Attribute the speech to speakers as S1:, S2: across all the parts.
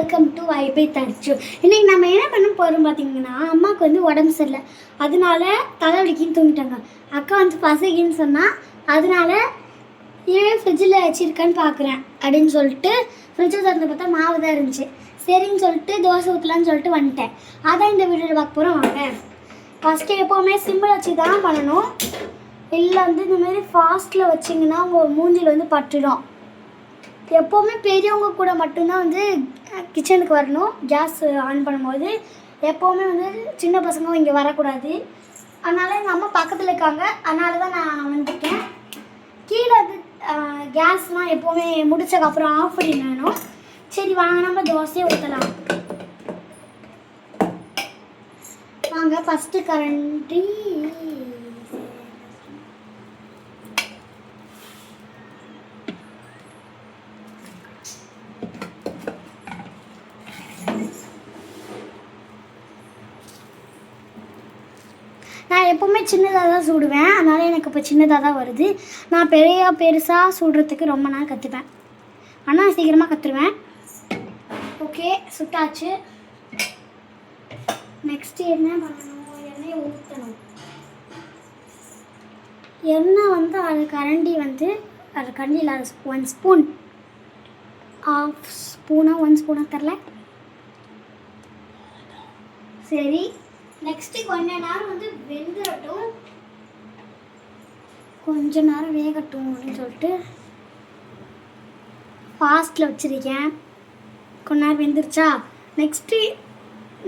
S1: Welcome to wifi தர்ச்சு. இன்றைக்கி நம்ம என்ன பண்ண போகிறோம் பார்த்தீங்கன்னா, அம்மாவுக்கு வந்து உடம்பு சரியில்லை, அதனால தலைவலிக்குன்னு தூங்கிட்டாங்க. அக்கா வந்து பசிக்குன்னு சொன்னால், அதனால ஏன் ஃப்ரிட்ஜில் வச்சுருக்கான்னு பார்க்குறேன் அப்படின்னு சொல்லிட்டு ஃப்ரிட்ஜில் திறந்து பார்த்தா மாவு தான் இருந்துச்சு. சரின்னு சொல்லிட்டு தோசை ஊற்றலான்னு சொல்லிட்டு வந்துட்டேன். அதான் இந்த வீடியோவில் பார்க்க போகிறோம். வாங்க. ஃபஸ்ட்டு எப்போவுமே சிம்பிள் வச்சு தான் பண்ணணும், இல்லை வந்து இந்தமாரி ஃபாஸ்ட்டில் வச்சிங்கன்னா உங்கள் மூஞ்சில் வந்து பட்டுடும். எப்போவுமே பெரியவங்க கூட மட்டும்தான் வந்து கிச்சனுக்கு வரணும். கேஸ் ஆன் பண்ணும்போது எப்போவுமே வந்து சின்ன பசங்க இங்கே வரக்கூடாது. அதனால் எங்கள் அம்மா பக்கத்தில் இருக்காங்க, அதனால தான் நான் வந்துட்டேன். கீழே வந்து கேஸ்லாம் எப்போவுமே முடிச்சதுக்கப்புறம் ஆஃப் பண்ணிடணும். சரி வாங்க, நம்ம தோசையை ஊற்றலாம். வாங்க, ஃபஸ்ட்டு கரண்டி நான் எப்போவுமே சின்னதாக தான் சுடுவேன், அதனால் எனக்கு இப்போ சின்னதாக தான் வருது. நான் பெருசாக சுடுறதுக்கு ரொம்ப நாள் கற்றுப்பேன், ஆனால் சீக்கிரமாக கற்றுருவேன். ஓகே, சுட்டாச்சு. நெக்ஸ்ட்டு என்ன பண்ணணும்? எண்ணெயை ஊற்றணும். எண்ணெய் வந்து அது கரண்டி வந்து அது கரண்டியில் 1 ஸ்பூன், ½ ஸ்பூனா 1 ஸ்பூனாக தெரில. சரி, நெக்ஸ்ட்டு கொஞ்ச நேரம் வந்து வெந்துடட்டும், கொஞ்ச நேரம் வேகட்டும் அப்படின்னு சொல்லிட்டு ஃபாஸ்ட்டில் வச்சுருக்கேன். கொஞ்ச நேரம் வெந்துருச்சா? நெக்ஸ்ட்டு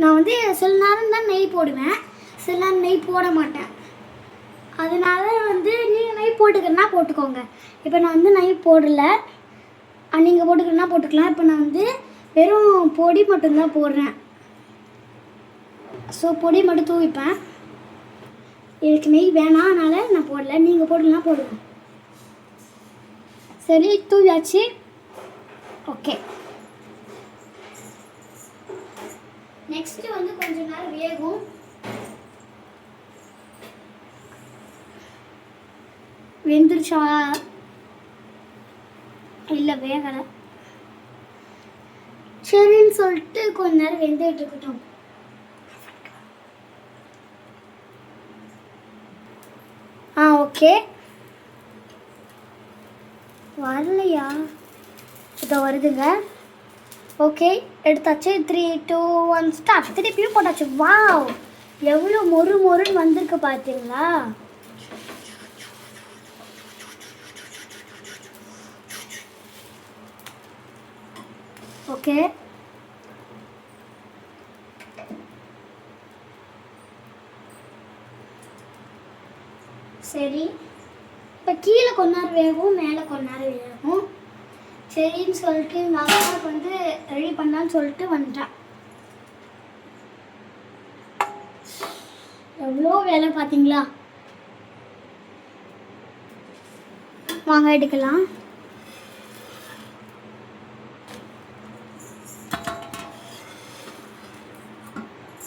S1: நான் வந்து சில நேரம் தான் நெய் போடுவேன், சில நேரம் நெய் போட மாட்டேன். அதனால வந்து நீங்கள் நெய் போட்டுக்கிறனா போட்டுக்கோங்க. இப்போ நான் வந்து நெய் போடலை, நீங்கள் போட்டுக்கிறனா போட்டுக்கலாம். இப்போ நான் வந்து வெறும் பொடி மட்டும்தான் போடுறேன். ஸோ பொடி மட்டும் தூவிப்பேன். எனக்கு நெய் வேணாம், அதனால் நான் போடல. நீங்கள் போடலாம் போடுவேன். சரி, தூவியாச்சு. ஓகே, நெக்ஸ்ட்டு வந்து கொஞ்ச நேரம் வேகும். வெந்துருச்சா? இல்லை, வேகலை. சரின்னு சொல்லிட்டு கொஞ்ச நேரம் வெந்துட்டு இருக்கட்டும். ஓகே, வரலையா? இதோ வருதுங்க. ஓகே, எடுத்தாச்சு. 3, 2, 1 ஸ்டார்ட். திருப்பியும் போட்டாச்சு. வாவ், எவ்வளோ மொறுன்னு வந்திருக்கு பார்த்தீங்களா? ஓகே, சரி. இப்போ கீழே கொஞ்ச நேரம் வேகும், மேலே கொஞ்ச நேரம் வேகும். சரின்னு சொல்லிட்டு எங்கள் அம்மாவுக்கு வந்து ரெடி பண்ணலான்னு சொல்லிட்டு வந்துட்டேன். எவ்வளோ வேலை பார்த்தீங்களா? வாங்க எடுக்கலாம்.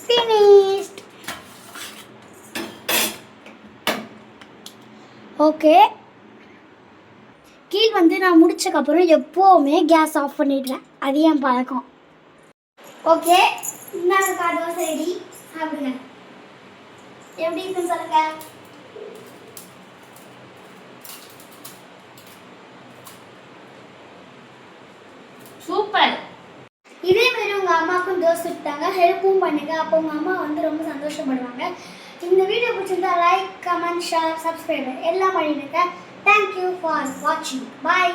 S1: ஃபினிஷ்ட். ஓகே, கீழ் வந்து நான் முடிச்சதுக்கப்புறம் எப்போவுமே கேஸ் ஆஃப் பண்ணிடுறேன், அது என் பழக்கம். ஓகே, இந்தாங்க தோசை ரெடி, சாப்பிடுங்க. எப்படி இருக்குன்னு சொல்லுங்க. சூப்பர். இதே மாதிரி உங்கள் அம்மாவுக்கும் தோசை சுட்டாங்க, ஹெல்ப்பும் பண்ணுங்க. அப்போ உங்கள் அம்மா வந்து ரொம்ப சந்தோஷப்படுவாங்க. இந்த வீடியோ பிடிச்சிருந்தா லைக், கமெண்ட், ஷேர், சப்ஸ்கிரைப் எல்லாம் பண்ணிடுங்க. தேங்க்யூ ஃபார் வாட்சிங். பாய்.